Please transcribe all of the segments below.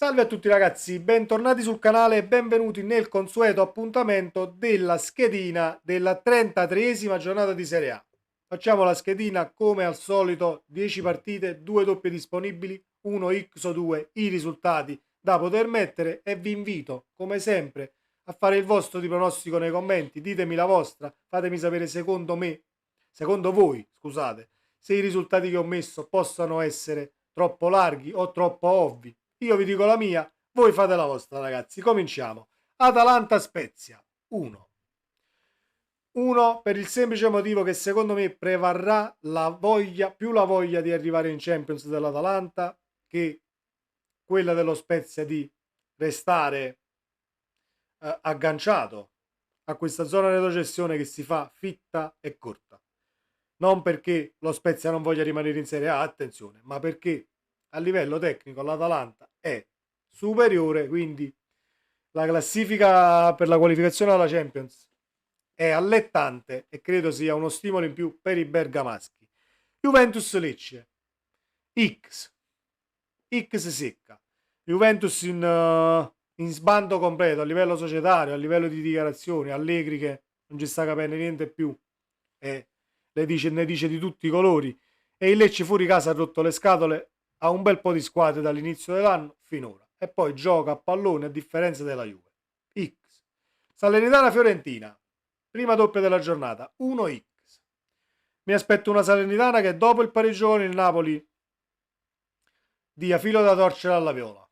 Salve a tutti ragazzi, bentornati sul canale e benvenuti nel consueto appuntamento della schedina della 33esima giornata di Serie A. Facciamo la schedina come al solito, 10 partite, 2 doppie disponibili, 1 X o 2 i risultati da poter mettere e vi invito come sempre a fare il vostro di pronostico nei commenti, ditemi la vostra, fatemi sapere secondo voi, scusate, se i risultati che ho messo possano essere troppo larghi o troppo ovvi. Io vi dico la mia, voi fate la vostra ragazzi. Cominciamo. Atalanta Spezia 1. 1 per il semplice motivo che secondo me prevarrà la voglia di arrivare in Champions dell'Atalanta che quella dello Spezia di restare agganciato a questa zona di retrocessione che si fa fitta e corta. Non perché lo Spezia non voglia rimanere in Serie A, attenzione, ma perché a livello tecnico l'Atalanta è superiore, quindi la classifica per la qualificazione alla Champions è allettante e credo sia uno stimolo in più per i bergamaschi. Juventus Lecce X secca. Juventus in sbando completo a livello societario, a livello di dichiarazioni. Allegri che non ci sta capendo niente più e ne dice di tutti i colori, e il Lecce fuori casa ha rotto le scatole a un bel po' di squadre dall'inizio dell'anno finora e poi gioca a pallone a differenza della Juve. X. Salernitana Fiorentina, prima doppia della giornata, 1x. Mi aspetto una Salernitana che dopo il pareggio con il Napoli dia filo da torcere alla Viola,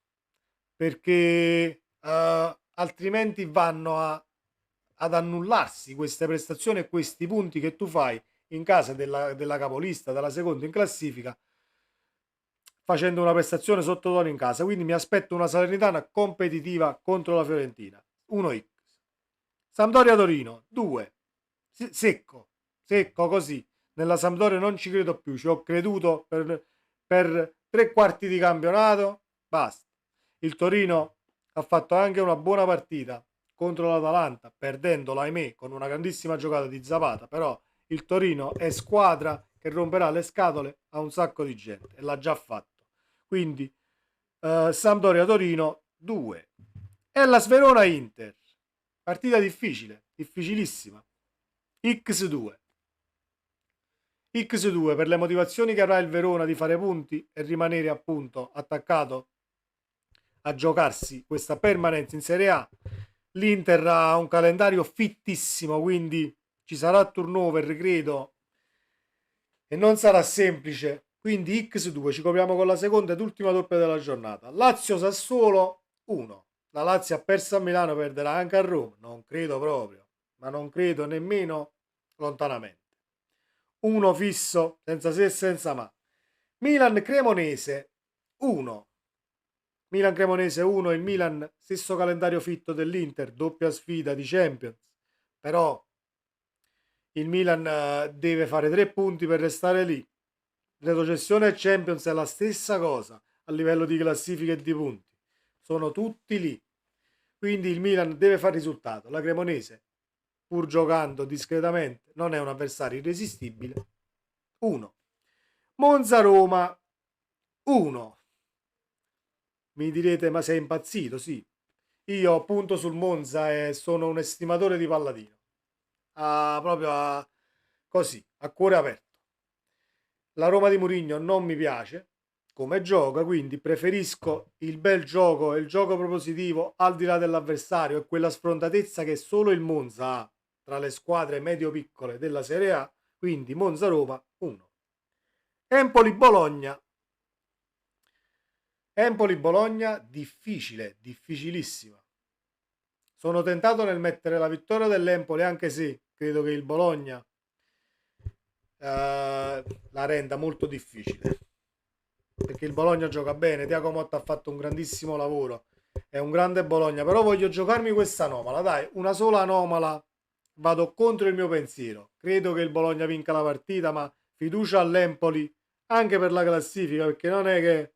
perché altrimenti vanno ad annullarsi queste prestazioni e questi punti che tu fai in casa della capolista, della seconda in classifica, facendo una prestazione sottotono in casa. Quindi mi aspetto una Salernitana competitiva contro la Fiorentina. 1x. Sampdoria Torino 2. Secco così. Nella Sampdoria non ci credo più, ci ho creduto per 3 quarti di campionato, basta. Il Torino ha fatto anche una buona partita contro l'Atalanta, perdendola ahimè con una grandissima giocata di Zapata, però il Torino è squadra che romperà le scatole a un sacco di gente e l'ha già fatto. Quindi Sampdoria Torino 2. E la Sverona Inter, partita difficile, difficilissima. X2 per le motivazioni che avrà il Verona di fare punti e rimanere appunto attaccato a giocarsi questa permanenza in Serie A. L'Inter ha un calendario fittissimo, quindi ci sarà turnover, credo, e non sarà semplice. Quindi X2 ci copriamo con la seconda ed ultima doppia della giornata. Lazio Sassuolo 1. La Lazio ha perso a Milano, perderà anche a Roma. Non credo proprio, ma non credo nemmeno lontanamente. 1 fisso, senza se e senza ma. Milan Cremonese 1. Milan Cremonese 1, il Milan stesso calendario fitto dell'Inter, doppia sfida di Champions, però il Milan deve fare 3 punti per restare lì. Retrocessione e Champions è la stessa cosa a livello di classifica e di punti, sono tutti lì, quindi il Milan deve fare risultato. La Cremonese, pur giocando discretamente, non è un avversario irresistibile. 1. Monza Roma 1. Mi direte, ma sei impazzito? Sì, io punto sul Monza e sono un estimatore di Palladino. Così, a cuore aperto. La Roma di Mourinho non mi piace come gioca, quindi preferisco il bel gioco e il gioco propositivo al di là dell'avversario e quella sfrontatezza che solo il Monza ha tra le squadre medio-piccole della Serie A, quindi Monza-Roma 1. Empoli-Bologna difficile, difficilissima. Sono tentato nel mettere la vittoria dell'Empoli, anche se credo che il Bologna la renda molto difficile, perché il Bologna gioca bene. Thiago Motta ha fatto un grandissimo lavoro, è un grande Bologna, però voglio giocarmi questa anomala, dai, una sola anomala, vado contro il mio pensiero. Credo che il Bologna vinca la partita, ma fiducia all'Empoli anche per la classifica, perché non è che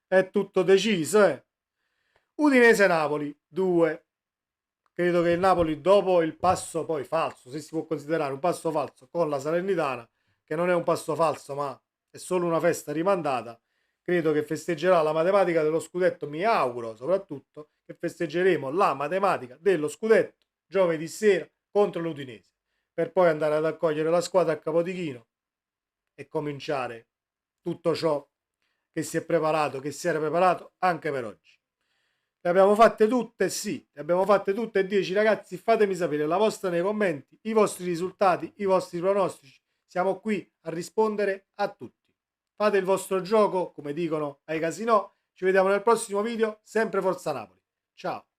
è tutto deciso, Udinese-Napoli 2. Credo che il Napoli, dopo il passo poi falso, se si può considerare un passo falso con la Salernitana, che non è un passo falso ma è solo una festa rimandata, credo che festeggerà la matematica dello scudetto, mi auguro soprattutto che festeggeremo la matematica dello scudetto giovedì sera contro l'Udinese, per poi andare ad accogliere la squadra a Capodichino e cominciare tutto ciò che si è preparato, che si era preparato anche per oggi. Le abbiamo fatte tutte? Sì, le abbiamo fatte tutte e 10 ragazzi. Fatemi sapere la vostra nei commenti, i vostri risultati, i vostri pronostici. Siamo qui a rispondere a tutti. Fate il vostro gioco, come dicono ai casinò. Ci vediamo nel prossimo video, sempre Forza Napoli. Ciao!